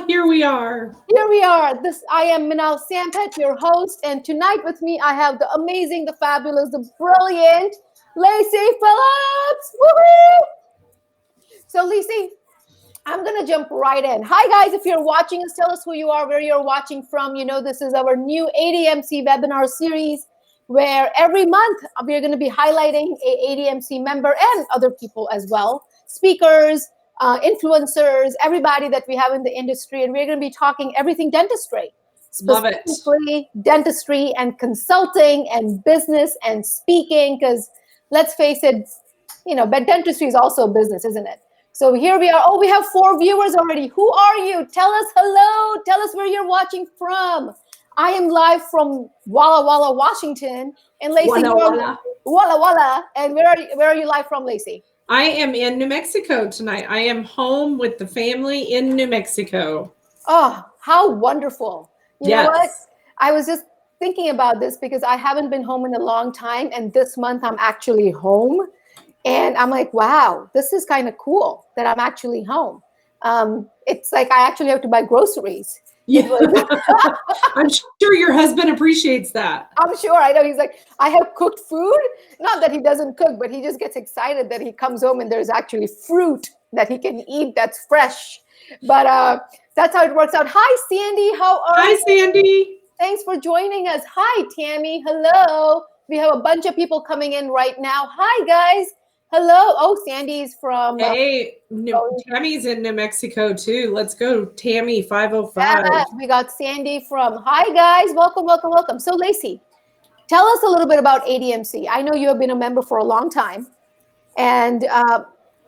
Here we are. Here we are. I am Minal, Sampat, your host, and tonight with me I have the amazing, the fabulous, the brilliant Laci Phillips. Woohoo! So, Laci, I'm gonna jump right in. Hi, guys! If you're watching us, tell us who you are, where you're watching from. You know, this is our new ADMC webinar series, where every month we're going to be highlighting a ADMC member and other people as well, speakers, influencers, everybody that we have in the industry, and we're going to be talking everything dentistry, specifically dentistry and consulting and business and speaking, because let's face it, you know, but dentistry is also business, isn't it? So here we are. Oh, we have 4 viewers already. Who are you? Tell us hello. Tell us where you're watching from. I am live from Walla Walla, Washington, and Laci, Walla Walla. And where are you live from, Laci? I am in New Mexico tonight. I am home with the family in New Mexico. Oh, how wonderful! You know what? I was just thinking about this because I haven't been home in a long time, and this month I'm actually home, and I'm like, wow, this is kind of cool that I'm actually home. It's like I actually have to buy groceries. Yeah. I'm sure your husband appreciates that. I'm sure. I know. He's like, I have cooked food. Not that he doesn't cook, but he just gets excited that he comes home and there's actually fruit that he can eat that's fresh. But that's how it works out. Hi, Sandy. How are you? Hi, Sandy. Thanks for joining us. Hi, Tammy. Hello. We have a bunch of people coming in right now. Hi, guys. Hello. Oh, Sandy's from... Hey, Tammy's in New Mexico, too. Let's go, Tammy, 505. Yeah, we got Sandy from... Hi, guys. Welcome, welcome, welcome. So, Laci, tell us a little bit about ADMC. I know you have been a member for a long time. And...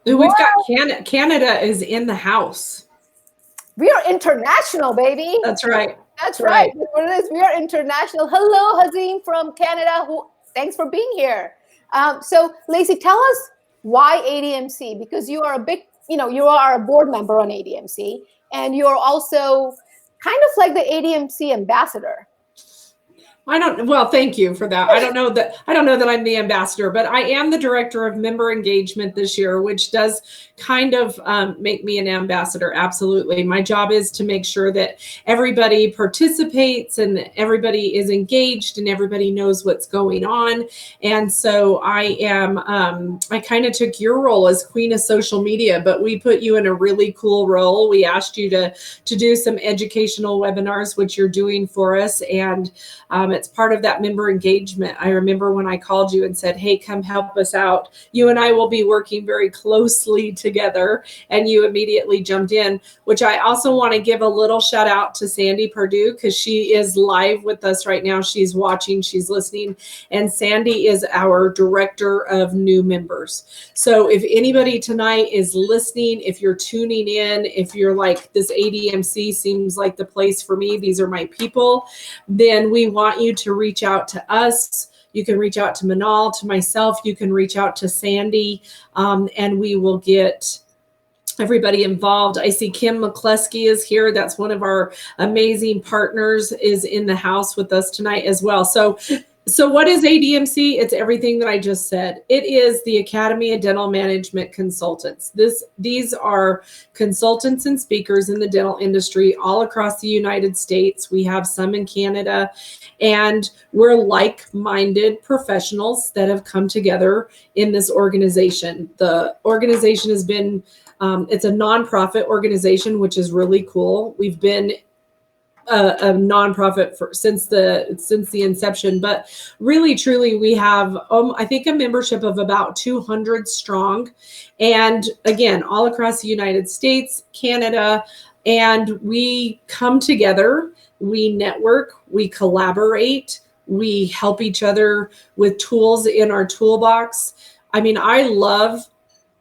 we've got Canada is in the house. We are international, baby. That's right. That's right. That's what it is. We are international. Hello, Hazim from Canada. Thanks for being here. So, Laci, tell us why ADMC, because you are you are a board member on ADMC, and you're also kind of like the ADMC ambassador. Well, thank you for that. I don't know that I'm the ambassador, but I am the director of member engagement this year, which does kind of make me an ambassador. Absolutely. My job is to make sure that everybody participates and everybody is engaged and everybody knows what's going on. And so I kind of took your role as queen of social media, but we put you in a really cool role. We asked you to do some educational webinars, which you're doing for us. And it's part of that member engagement. I remember when I called you and said, hey, come help us out. You and I will be working very closely together. And you immediately jumped in, which I also want to give a little shout out to Sandy Perdue, because she is live with us right now. She's watching, she's listening. And Sandy is our director of new members. So if anybody tonight is listening, if you're tuning in, if you're like, this ADMC seems like the place for me, these are my people, then we want you to reach out to us. You can reach out to Minal, to myself. You can reach out to Sandy, and we will get everybody involved. I see Kim McCluskey is here. That's one of our amazing partners, is in the house with us tonight as well. So what is ADMC? It's everything that I just said. It is the Academy of Dental Management Consultants. These are consultants and speakers in the dental industry all across the United States. We have some in Canada, and we're like-minded professionals that have come together in this organization. The organization has been, it's a nonprofit organization, which is really cool. We've been a nonprofit since the inception, but really truly we have I think a membership of about 200 strong, and again all across the United States, Canada, and we come together, we network, we collaborate, we help each other with tools in our toolbox. I mean, I love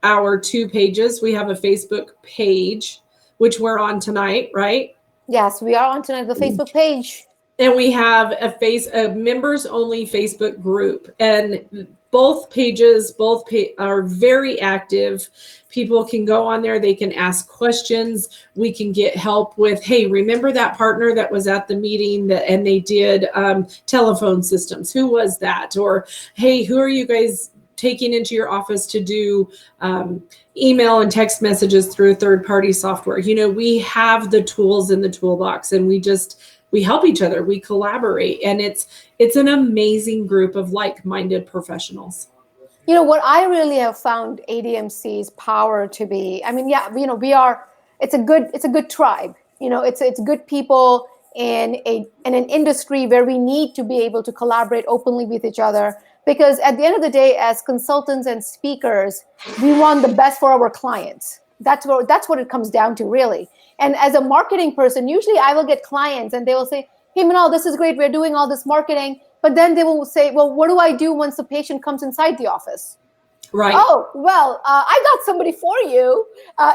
our 2 pages. We have a Facebook page, which we're on tonight, right? Yes, we are on tonight, the Facebook page. And we have a members only Facebook group, and both pages are very active. People can go on there, they can ask questions. We can get help with, hey, remember that partner that was at the meeting and they did telephone systems? Who was that? Or, hey, who are you guys taking into your office to do email and text messages through third-party software. We have the tools in the toolbox, and we help each other, we collaborate, and it's an amazing group of like-minded professionals. What I really have found ADMC's power to be, it's a good tribe. It's good people in an industry where we need to be able to collaborate openly with each other, because at the end of the day, as consultants and speakers, we want the best for our clients. That's what it comes down to, really. And as a marketing person, usually I will get clients and they will say, hey, Minal, this is great, we're doing all this marketing. But then they will say, well, what do I do once the patient comes inside the office? Right. Oh, well, I got somebody for you.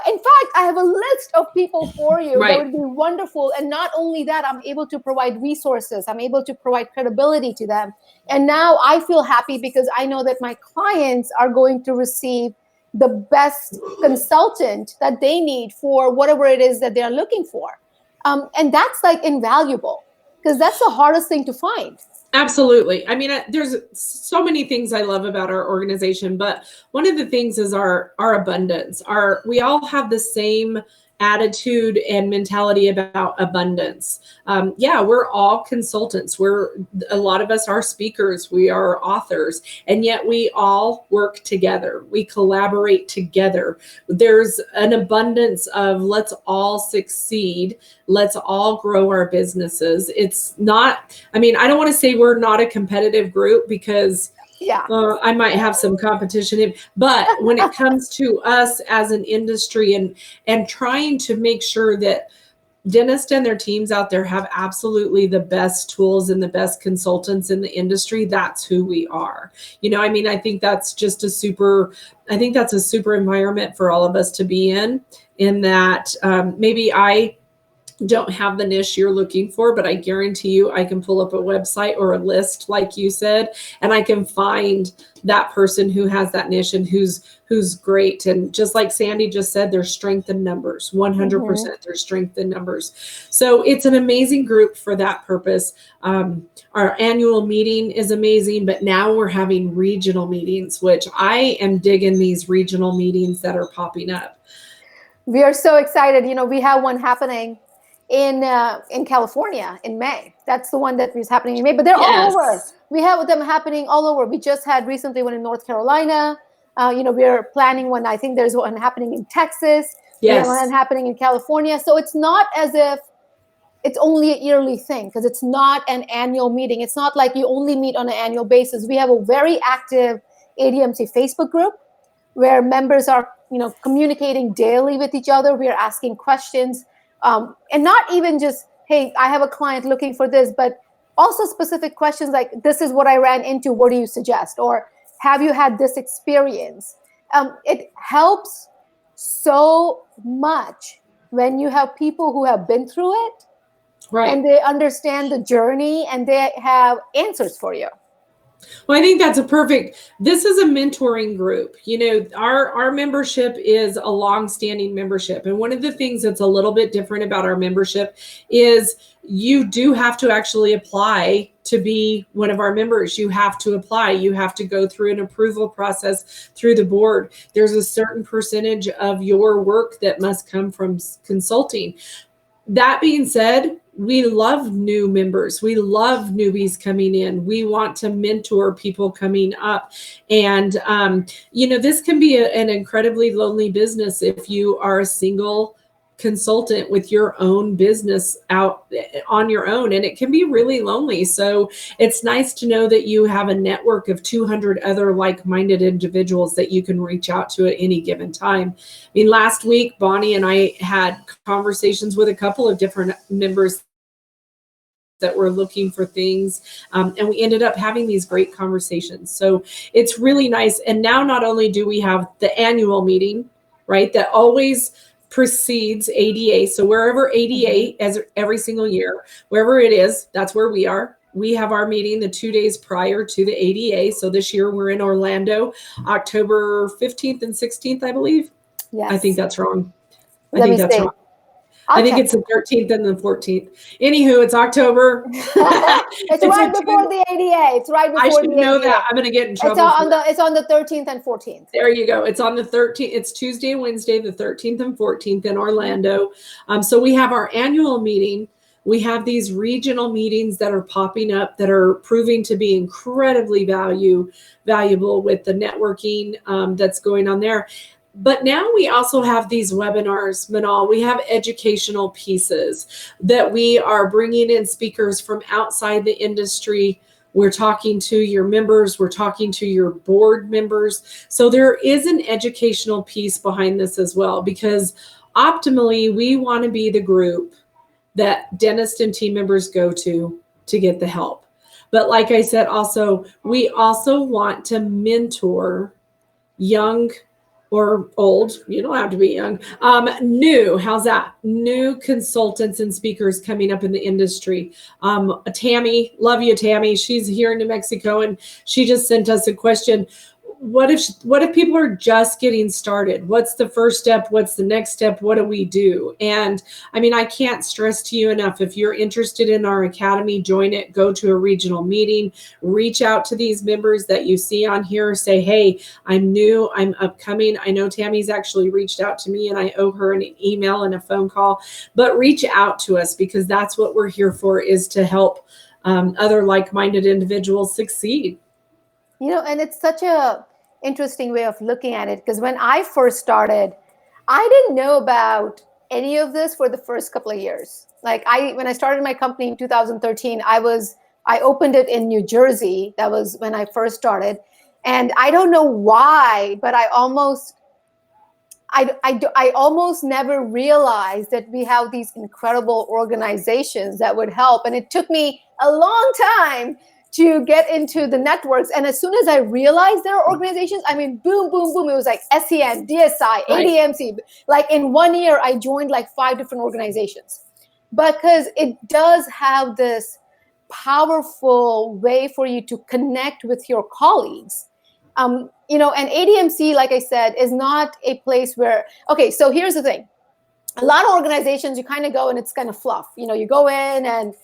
In fact, I have a list of people for you that would be wonderful. And not only that, I'm able to provide resources. I'm able to provide credibility to them. And now I feel happy because I know that my clients are going to receive the best consultant that they need for whatever it is that they're looking for. And that's like invaluable, because that's the hardest thing to find. Absolutely. I mean, there's so many things I love about our organization, but one of the things is our abundance. We all have the same attitude and mentality about abundance. We're all consultants. A lot of us are speakers. We are authors, and yet we all work together. We collaborate together. There's an abundance of let's all succeed. Let's all grow our businesses. It's not, I don't want to say we're not a competitive group, because I might have some competition, but when it comes to us as an industry and trying to make sure that dentists and their teams out there have absolutely the best tools and the best consultants in the industry, that's who we are. I think that's just a super environment for all of us to be in that maybe I don't have the niche you're looking for, but I guarantee you I can pull up a website or a list, like you said, and I can find that person who has that niche and who's great. And just like Sandy just said, there's strength in numbers, 100%. There's strength in numbers. So it's an amazing group for that purpose. Our annual meeting is amazing, but now we're having regional meetings, which I am digging these regional meetings that are popping up. We are so excited. We have one happening in California in May. That's the one that is happening in May, but they're all over. We have them happening all over. We just had recently one in North Carolina. We're planning one. I think there's one happening in Texas. Yes. There's one happening in California. So it's not as if it's only a yearly thing, because it's not an annual meeting. It's not like you only meet on an annual basis. We have a very active ADMC Facebook group where members are, communicating daily with each other. We are asking questions. And not even just, hey, I have a client looking for this, but also specific questions like, this is what I ran into, what do you suggest? Or have you had this experience? It helps so much when you have people who have been through it, right, and they understand the journey and they have answers for you. Well, I think this is a mentoring group. Our membership is a long-standing membership. And one of the things that's a little bit different about our membership is you do have to actually apply to be one of our members. You have to apply. You have to go through an approval process through the board. There's a certain percentage of your work that must come from consulting. That being said, we love new members. We love newbies coming in. We want to mentor people coming up. And, this can be an incredibly lonely business if you are a single consultant with your own business out on your own, and it can be really lonely. So it's nice to know that you have a network of 200 other like-minded individuals that you can reach out to at any given time. Last week, Bonnie and I had conversations with a couple of different members that were looking for things. And we ended up having these great conversations. So it's really nice. And now not only do we have the annual meeting, right, that always precedes ADA. So wherever ADA, as every single year, wherever it is, that's where we are. We have our meeting the 2 days prior to the ADA. So this year we're in Orlando, October 15th and 16th, I believe. Yes. I think that's wrong. Let me see. I think it's the 13th and the 14th. Anywho, it's October. It's right before the ADA. It's right before I should the know ADA. that. I'm going to get in trouble. It's on the 13th and 14th. There you go. It's on the 13th. It's Tuesday and Wednesday, the 13th and 14th in Orlando. So we have our annual meeting. We have these regional meetings that are popping up that are proving to be incredibly valuable with the networking that's going on there. But now we also have these webinars, Minal. We have educational pieces that we are bringing in speakers from outside the industry. We're talking to your members. We're talking to your board members. So there is an educational piece behind this as well, because optimally, we want to be the group that dentists and team members go to get the help. But like I said, also, we also want to mentor young or old, you don't have to be young, new, how's that? New consultants and speakers coming up in the industry. Tammy, love you, Tammy. She's here in New Mexico, and she just sent us a question. What if people are just getting started? What's the first step? What's the next step? What do we do? And I mean, I can't stress to you enough, if you're interested in our academy, join it, go to a regional meeting, reach out to these members that you see on here, say, hey, I'm new, I'm upcoming. I know Tammy's actually reached out to me and I owe her an email and a phone call, but reach out to us, because that's what we're here for, is to help other like-minded individuals succeed. And it's such a interesting way of looking at it, because when I first started, I didn't know about any of this for the first couple of years. Like when I started my company in 2013, I opened it in New Jersey. That was when I first started. And I don't know why, but I almost never realized that we have these incredible organizations that would help. And it took me a long time to get into the networks. And as soon as I realized there are organizations, I mean, boom, boom, boom. It was like SEN, DSI, ADMC. Like in 1 year, I joined like 5 different organizations, because it does have this powerful way for you to connect with your colleagues. And ADMC, like I said, is not a place where, okay, so here's the thing. A lot of organizations, you kind of go and it's kind of fluff. You go in and,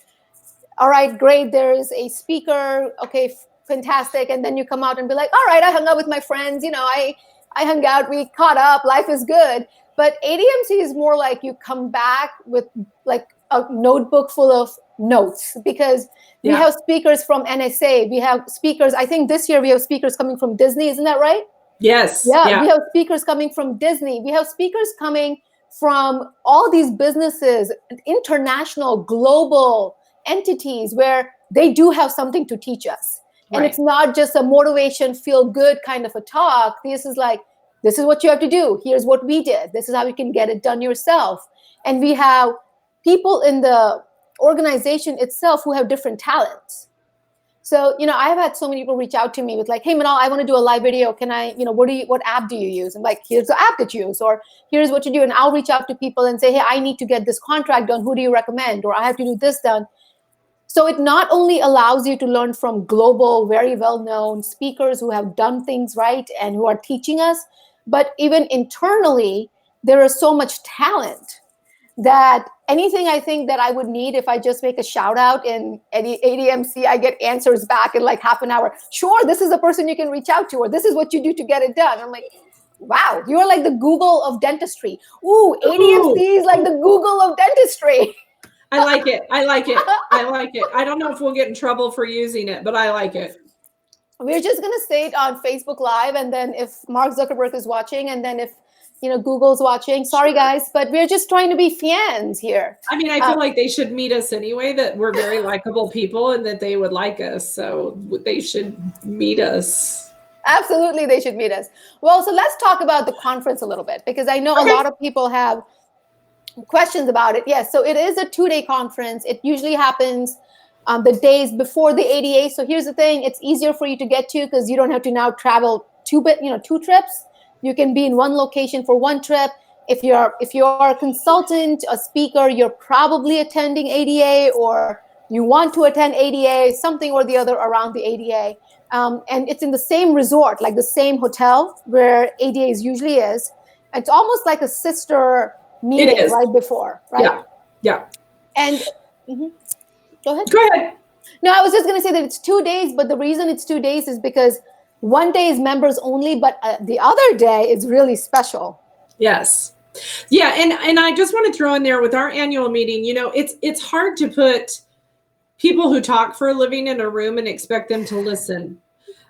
all right, great, there's a speaker, okay, fantastic. And then you come out and be like, all right, I hung out with my friends, I hung out, we caught up, life is good. But ADMC is more like you come back with like a notebook full of notes, because we have speakers from NSA. We have speakers, I think this year we have speakers coming from Disney, isn't that right? Yes. Yeah, we have speakers coming from Disney. We have speakers coming from all these businesses, international, global entities, where they do have something to teach us. And it's not just a motivation, feel good kind of a talk. This is what you have to do. Here's what we did. This is how you can get it done yourself. And we have people in the organization itself who have different talents. So, I have had so many people reach out to me with like, hey, Minal, I want to do a live video. Can I, what app do you use? I'm like, here's the app that you use, or here's what you do. And I'll reach out to people and say, hey, I need to get this contract done. Who do you recommend? Or I have to do this done. So it not only allows you to learn from global, very well-known speakers who have done things right and who are teaching us, but even internally, there is so much talent that anything I think that I would need, if I just make a shout out in ADMC, I get answers back in like half an hour. Sure, this is a person you can reach out to, or this is what you do to get it done. I'm like, wow, you're like the Google of dentistry. Ooh, ADMC is like the Google of dentistry. I like it. I like it. I don't know if we'll get in trouble for using it, but I like it. We're just going to say it on Facebook Live. And then if Mark Zuckerberg is watching, and then if, Google's watching, sorry guys, but we're just trying to be fans here. I mean, I feel like they should meet us anyway, that we're very likable people and that they would like us. So they should meet us. Absolutely, they should meet us. Well, so let's talk about the conference a little bit, because I know a lot of people have questions about it. Yes, so it is a 2-day conference. It usually happens the days before the ADA. So here's the thing: it's easier for you to get to, because you don't have to now travel 2 trips. You can be in one location for one trip. If you're a consultant, a speaker, you're probably attending ADA, or you want to attend ADA, something or the other around the ADA. And it's in the same resort, like the same hotel where ADA usually is. It's almost like a sister meeting is. right before, right? Yeah. And go ahead. Go ahead. No, I was just going to say that it's 2 days, but the reason it's 2 days is because one day is members only, but the other day is really special. Yes. Yeah, and I just want to throw in there with our annual meeting, it's hard to put people who talk for a living in a room and expect them to listen.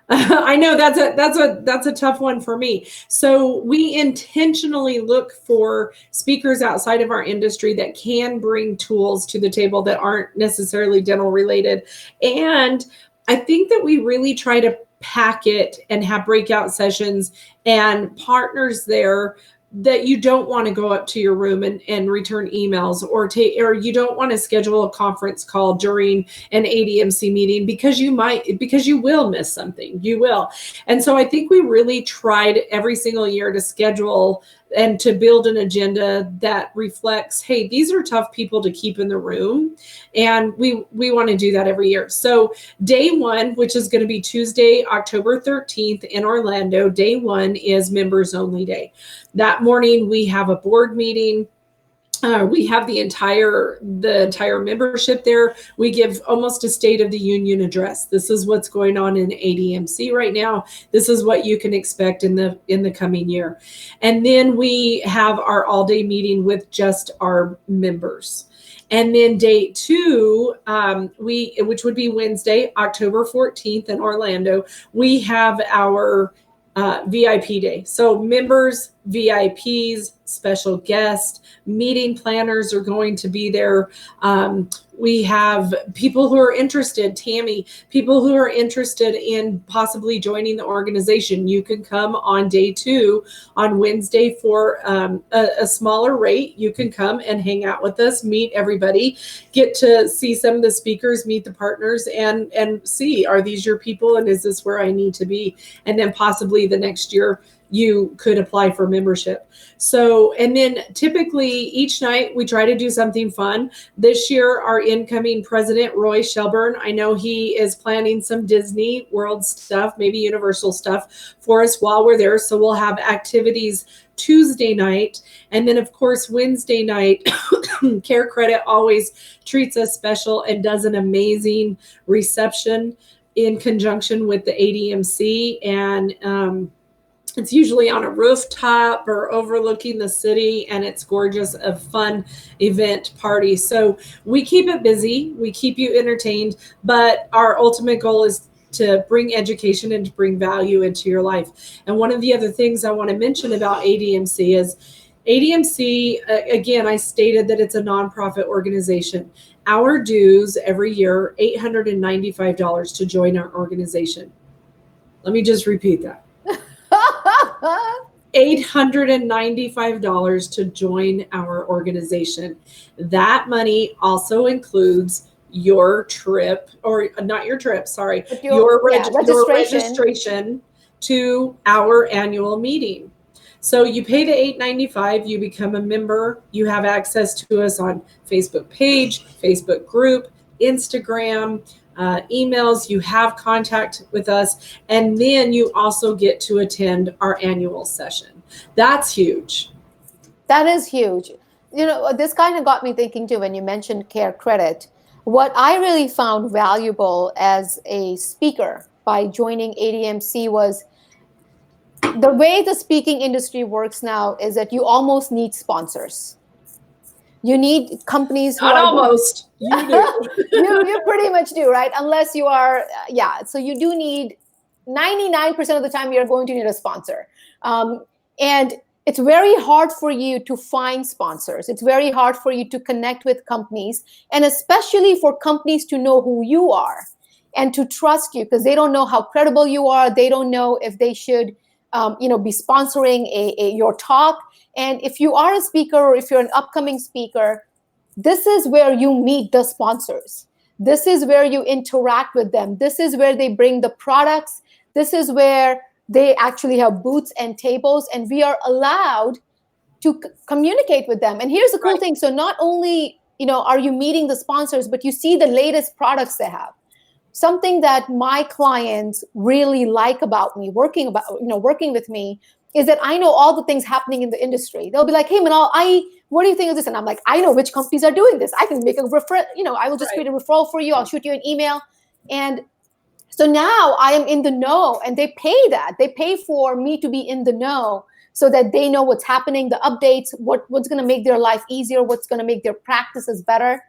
I know that's a tough one for me. So we intentionally look for speakers outside of our industry that can bring tools to the table that aren't necessarily dental related. And I think that we really try to pack it and have breakout sessions and partners there that you don't want to go up to your room and return emails or you don't want to schedule a conference call during an ADMC meeting because you will miss something. You will. And so I think we really tried every single year to schedule and to build an agenda that reflects, hey, these are tough people to keep in the room. And we want to do that every year. So day one, which is going to be Tuesday, October 13th in Orlando, day one is members only day. That morning we have a board meeting. We have the entire membership there. We give almost a State of the Union address. This is what's going on in ADMC right now. This is what you can expect in the coming year. And then we have our all-day meeting with just our members. And then day two, which would be Wednesday, October 14th in Orlando, we have our VIP day. So members, VIPs, special guests, meeting planners are going to be there. We have people who are interested, Tammy, people who are interested in possibly joining the organization. You can come on day two on Wednesday for a smaller rate. You can come and hang out with us, meet everybody, get to see some of the speakers, meet the partners, and see, are these your people and is this where I need to be? And then possibly the next year, you could apply for membership. So, and then typically each night we try to do something fun. This year, our incoming president, Roy Shelburne, I know he is planning some Disney World stuff, maybe Universal stuff for us while we're there. So we'll have activities Tuesday night. And then of course, Wednesday night, Care Credit always treats us special and does an amazing reception in conjunction with the ADMC. And, it's usually on a rooftop or overlooking the city, and it's gorgeous, a fun event party. So we keep it busy, we keep you entertained, but our ultimate goal is to bring education and to bring value into your life. And one of the other things I want to mention about ADMC is ADMC, again, I stated that it's a nonprofit organization. Our dues every year, $895 to join our organization. Let me just repeat that. $895 to join our organization. That money also includes your trip, or not your trip, sorry, your registration to our annual meeting. So you pay the $895, you become a member, you have access to us on Facebook page, Facebook group, Instagram, emails, you have contact with us, and then you also get to attend our annual session. That's huge. That is huge. This kind of got me thinking too when you mentioned Care Credit. What I really found valuable as a speaker by joining ADMC was the way the speaking industry works now is that you almost need sponsors. You need companies who Not almost. You do. you pretty much do, right? Unless you are, So you do need, 99% of the time, you're going to need a sponsor. And it's very hard for you to find sponsors. It's very hard for you to connect with companies, and especially for companies to know who you are and to trust you, because they don't know how credible you are. They don't know if they should, be sponsoring your talk. And if you are a speaker or if you're an upcoming speaker, this is where you meet the sponsors. This is where you interact with them. This is where they bring the products. This is where they actually have booths and tables, and we are allowed to communicate with them. And here's the cool thing. So not only, are you meeting the sponsors, but you see the latest products they have. Something that my clients really like about me, working with me, is that I know all the things happening in the industry. They'll be like, hey, Minal, what do you think of this? And I'm like, I know which companies are doing this. I can make a referral, I will just create a referral for you. I'll shoot you an email. And so now I am in the know, and they pay that. They pay for me to be in the know so that they know what's happening, the updates, what's going to make their life easier, what's going to make their practices better.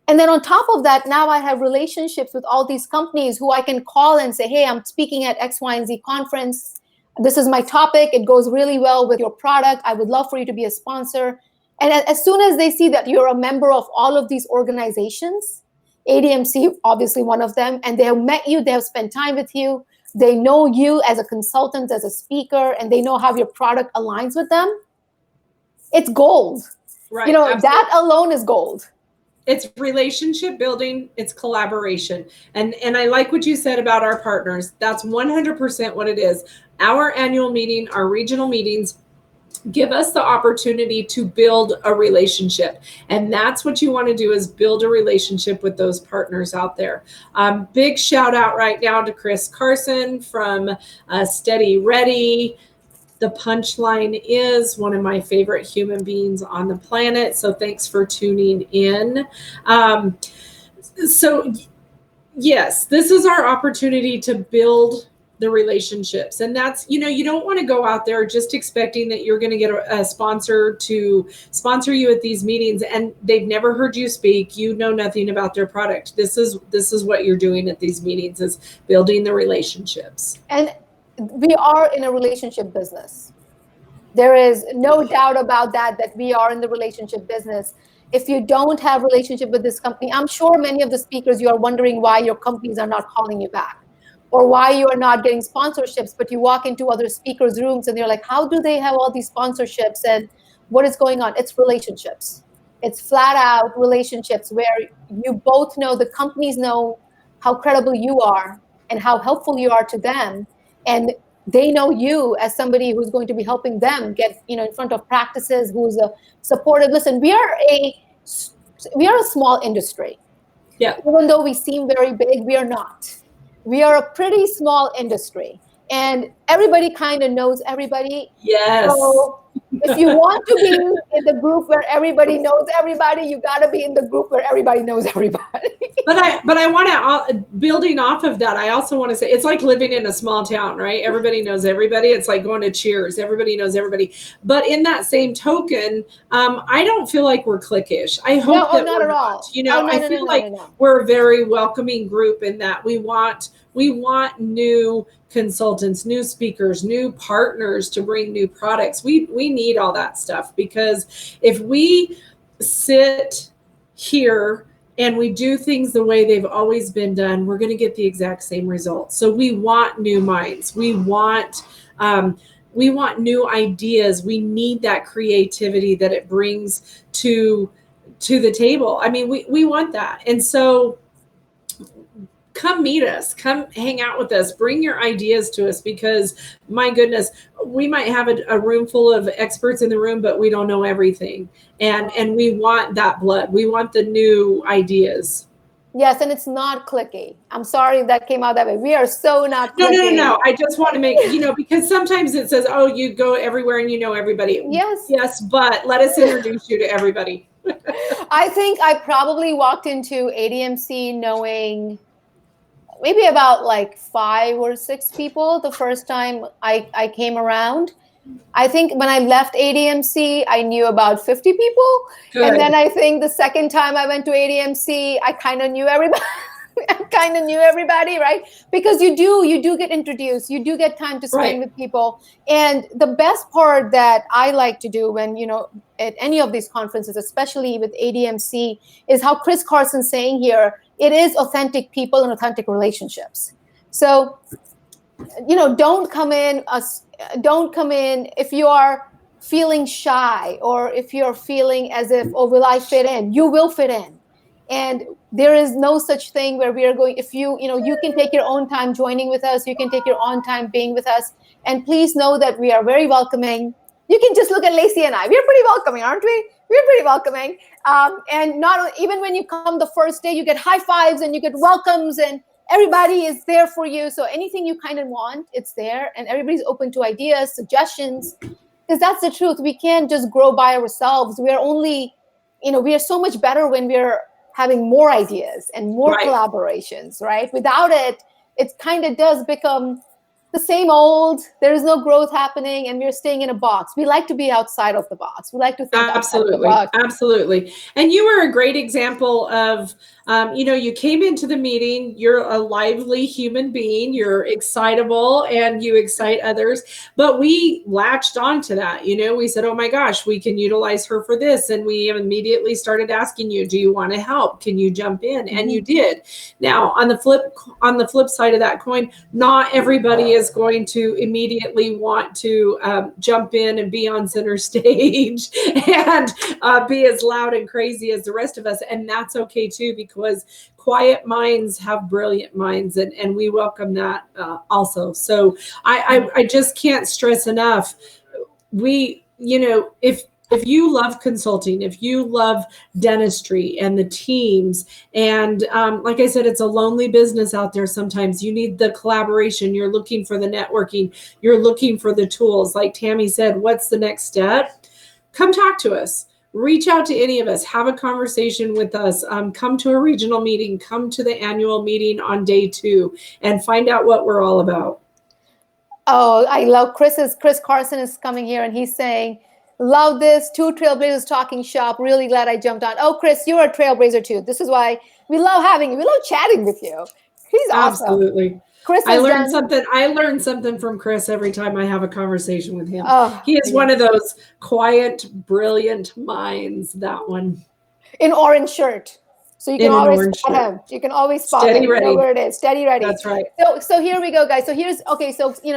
And then on top of that, now I have relationships with all these companies who I can call and say, hey, I'm speaking at X, Y, and Z conference. This is my topic. It goes really well with your product. I would love for you to be a sponsor. And as soon as they see that you're a member of all of these organizations, ADMC, obviously one of them, and they have met you, they have spent time with you, they know you as a consultant, as a speaker, and they know how your product aligns with them, it's gold. Right. That alone is gold. It's relationship building, it's collaboration. And I like what you said about our partners. That's 100% what it is. Our annual meeting, our regional meetings, give us the opportunity to build a relationship. And that's what you want to do, is build a relationship with those partners out there. Big shout out right now to Chris Carson from Steady Ready. The punchline is one of my favorite human beings on the planet. So thanks for tuning in. So yes, this is our opportunity to build the relationships. And that's, you don't want to go out there just expecting that you're going to get a sponsor to sponsor you at these meetings and they've never heard you speak. You know nothing about their product. This is what you're doing at these meetings, is building the relationships. And we are in a relationship business. There is no doubt about that we are in the relationship business. If you don't have a relationship with this company, I'm sure many of the speakers, you are wondering why your companies are not calling you back, or why you are not getting sponsorships. But you walk into other speakers' rooms and they're like, how do they have all these sponsorships, and what is going on? It's relationships. It's flat out relationships where you both know, the companies know how credible you are and how helpful you are to them. And they know you as somebody who's going to be helping them get, in front of practices, who's a supportive. Listen, we are a small industry. Yeah. Even though we seem very big, we are not. We are a pretty small industry, and everybody kind of knows everybody. Yes. So if you want to be in the group where everybody knows everybody, you got to be in the group where everybody knows everybody. But I want to, building off of that, I also want to say, it's like living in a small town, right? Everybody knows everybody. It's like going to Cheers. Everybody knows everybody. But in that same token, I don't feel like we're cliquish. I hope that not we're at all. not. I feel like we're a very welcoming group, in that we want new consultants, new speakers, new partners to bring new products. We need all that stuff, because if we sit here and we do things the way they've always been done, we're going to get the exact same results. So we want new minds. We want new ideas. We need that creativity that it brings to the table. I mean, we want that. And so come meet us, come hang out with us, bring your ideas to us, because my goodness, we might have a room full of experts in the room, but we don't know everything. And we want that blood. We want the new ideas. Yes, and it's not clicky. I'm sorry that came out that way. We are so not clicky. No. I just want to make, because sometimes it says, oh, you go everywhere and you know everybody. Yes, but let us introduce you to everybody. I think I probably walked into ADMC knowing maybe about like 5 or 6 people the first time I came around. I think when I left ADMC, I knew about 50 people. Good. And then I think the second time I went to ADMC, I kind of knew everybody. Right? Because you do get introduced. You do get time to spend with people. And the best part that I like to do when, at any of these conferences, especially with ADMC, is how Chris Carson's saying here, it is authentic people and authentic relationships. So, don't come in if you are feeling shy, or if you're feeling as if, oh, will I fit in? You will fit in. And there is no such thing where we are going, if you can take your own time joining with us, you can take your own time being with us. And please know that we are very welcoming. You can just look at Laci and I. We're pretty welcoming, aren't we? We're pretty welcoming. And not even when you come the first day, you get high fives and you get welcomes, and everybody is there for you. So anything you kind of want, it's there, and everybody's open to ideas, suggestions, because that's the truth. We can't just grow by ourselves. We are only, we are so much better when we're having more ideas and more Right. collaborations, right? Without it, it kind of does become the same old. There is no growth happening, and we're staying in a box. We like to be outside of the box. We like to think outside of the Absolutely. box. Absolutely. And you were a great example of, you came into the meeting, you're a lively human being, you're excitable and you excite others, but we latched onto that. We said, oh my gosh, we can utilize her for this. And we immediately started asking you, do you want to help? Can you jump in? And you did. Now, on the flip side of that coin, not everybody is going to immediately want to jump in and be on center stage and be as loud and crazy as the rest of us. And that's okay too, because quiet minds have brilliant minds, and we welcome that also. So I just can't stress enough. If you love consulting, if you love dentistry and the teams, and like I said, it's a lonely business out there sometimes. You need the collaboration. You're looking for the networking. You're looking for the tools. Like Tammy said, what's the next step? Come talk to us. Reach out to any of us. Have a conversation with us. Come to a regional meeting. Come to the annual meeting on day 2 and find out what we're all about. Oh, I love Chris Carson is coming here, and he's saying, love this. 2 trailblazers talking shop. Really glad I jumped on. Oh, Chris, you're a trailblazer too. This is why we love having you. We love chatting with you. He's awesome. Absolutely. Chris, I learned something from Chris every time I have a conversation with him. Oh, he is one of those quiet, brilliant minds, that one. In orange shirt. So you can always spot him. You can always spot him. You know where it is. Steady ready. That's right. So here we go, guys. So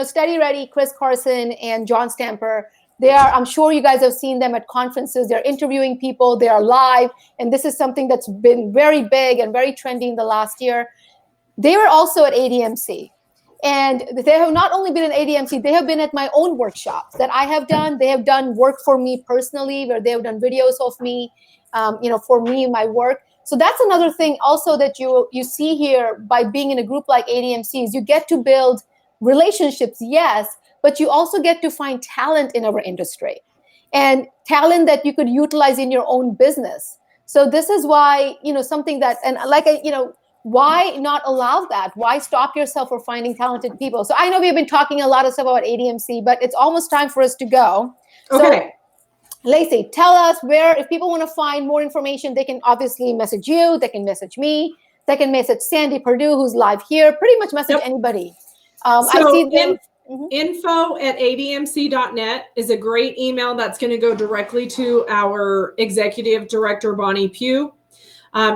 Steady Ready, Chris Carson and John Stamper. I'm sure you guys have seen them at conferences. They're interviewing people. They are live. And this is something that's been very big and very trendy in the last year. They were also at ADMC. And they have not only been at ADMC, they have been at my own workshops that I have done. They have done work for me personally, where they have done videos of me, for me, my work. So that's another thing also that you see here by being in a group like ADMC is you get to build relationships, yes, but you also get to find talent in our industry and talent that you could utilize in your own business. So this is why, something that, and why not allow that? Why stop yourself from finding talented people? So I know we've been talking a lot of stuff about ADMC, but it's almost time for us to go. Okay. So, Laci, tell us where, if people want to find more information, they can obviously message you, they can message me, they can message Sandy Perdue, who's live here, pretty much message anybody. Info@admc.net is a great email that's going to go directly to our executive director, Bonnie Pugh.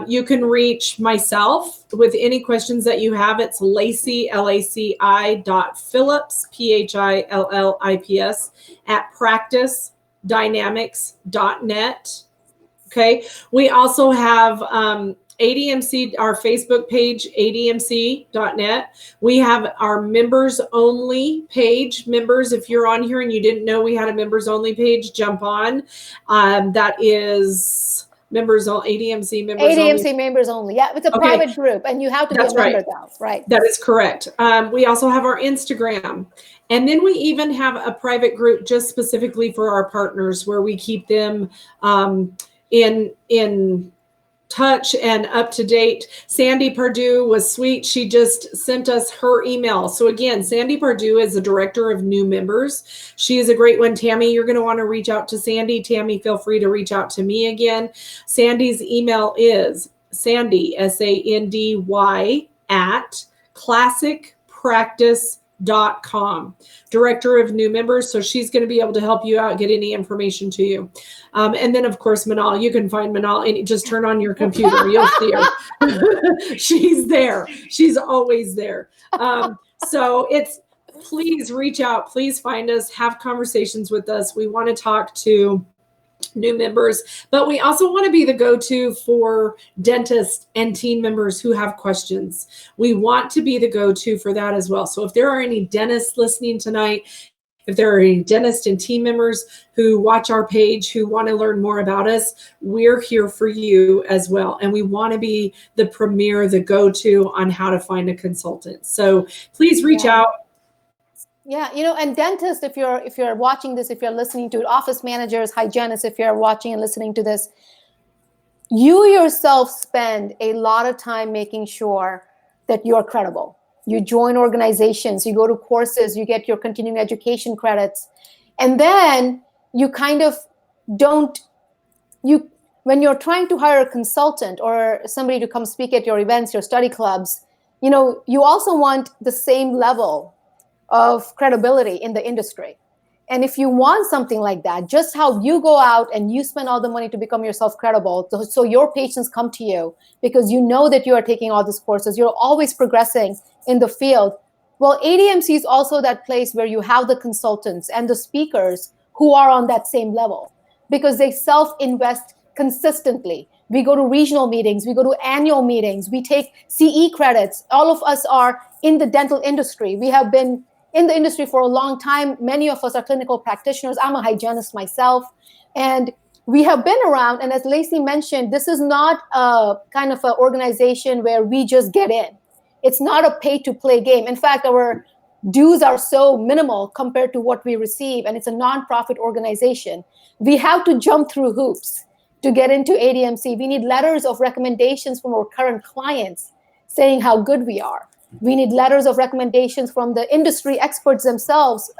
You can reach myself with any questions that you have. It's Laci, Laci.Phillips, Phillips, @practicedynamics.net. Okay. We also have ADMC, our Facebook page, ADMC.net. We have our members only page. Members, if you're on here and you didn't know we had a members only page, jump on. That is members only, ADMC members only. ADMC members only. Yeah, it's a private group, and you have to be a member though, right? That is correct. We also have our Instagram. And then we even have a private group just specifically for our partners where we keep them in touch and up to date. Sandy Perdue was sweet. She just sent us her email. So again, Sandy Perdue is the director of new members. She is a great one. Tammy, you're going to want to reach out to Sandy. Tammy, feel free to reach out to me again. Sandy's email is Sandy, SANDY @classicpractice.com, director of new members. So she's going to be able to help you out, get any information to you. And then of course, Minal, you can find Minal and just turn on your computer. You'll see her. She's there. She's always there. So please reach out, please find us, have conversations with us. We want to talk to new members, but we also want to be the go-to for dentists and team members who have questions. We want to be the go-to for that as well. So if there are any dentists listening tonight If there are any dentists and team members who watch our page who want to learn more about us, we're here for you as well. And we want to be the premier, the go-to on how to find a consultant. So please reach out. Yeah, and dentists, if you're watching this, if you're listening to it, office managers, hygienists, if you're watching and listening to this, you yourself spend a lot of time making sure that you're credible. You join organizations, you go to courses, you get your continuing education credits, and then you kind of when you're trying to hire a consultant or somebody to come speak at your events, your study clubs, you also want the same level of credibility in the industry. And if you want something like that, just how you go out and you spend all the money to become yourself credible, so your patients come to you because you know that you are taking all these courses, you're always progressing in the field. Well, ADMC is also that place where you have the consultants and the speakers who are on that same level because they self-invest consistently. We go to regional meetings, we go to annual meetings, we take CE credits. All of us are in the dental industry. We have been in the industry for a long time. Many of us are clinical practitioners. I'm a hygienist myself. And we have been around. And as Laci mentioned, this is not a kind of an organization where we just get in. It's not a pay-to-play game. In fact, our dues are so minimal compared to what we receive. And it's a nonprofit organization. We have to jump through hoops to get into ADMC. We need letters of recommendations from our current clients saying how good we are. We need letters of recommendations from the industry experts themselves,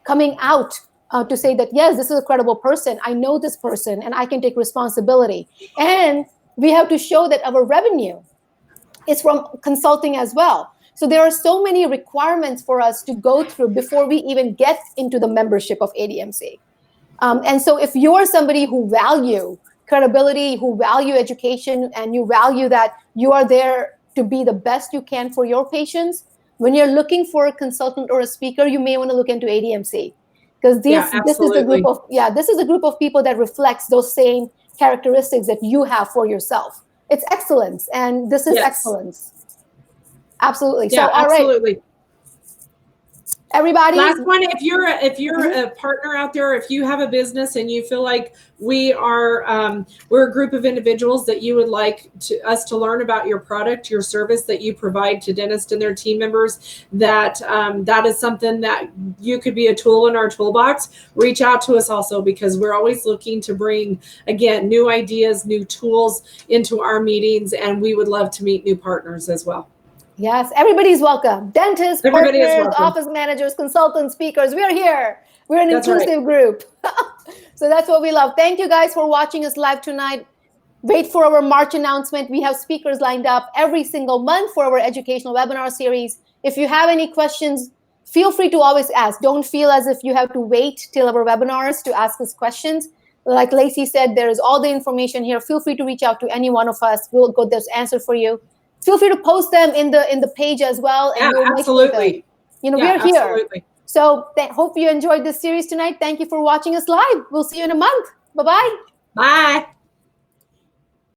coming out to say that, yes, this is a credible person. I know this person and I can take responsibility. And we have to show that our revenue is from consulting as well. So there are so many requirements for us to go through before we even get into the membership of ADMC. And so if you're somebody who value credibility, who value education, and you value that you are there to be the best you can for your patients, when you're looking for a consultant or a speaker, you may want to look into ADMC because this is a group of people that reflects those same characteristics that you have for yourself. It's excellence, and this is excellence. Absolutely. Yeah, so, all absolutely. Right. Everybody. Last one, if you're a partner out there, if you have a business and you feel like we're a group of individuals that you would like us to learn about your product, your service that you provide to dentists and their team members, that is something that you could be a tool in our toolbox, reach out to us also, because we're always looking to bring, again, new ideas, new tools into our meetings, and we would love to meet new partners as well. Yes, everybody's welcome. Dentists, partners, office managers, consultants, speakers. We are here. We're an inclusive group. So that's what we love. Thank you guys for watching us live tonight. Wait for our March announcement. We have speakers lined up every single month for our educational webinar series. If you have any questions, feel free to always ask. Don't feel as if you have to wait till our webinars to ask us questions. Like Laci said, there is all the information here. Feel free to reach out to any one of us. We'll get this answer for you. Feel free to post them in the page as well. And we'll absolutely. We're here. So hope you enjoyed this series tonight. Thank you for watching us live. We'll see you in a month. Bye-bye. Bye.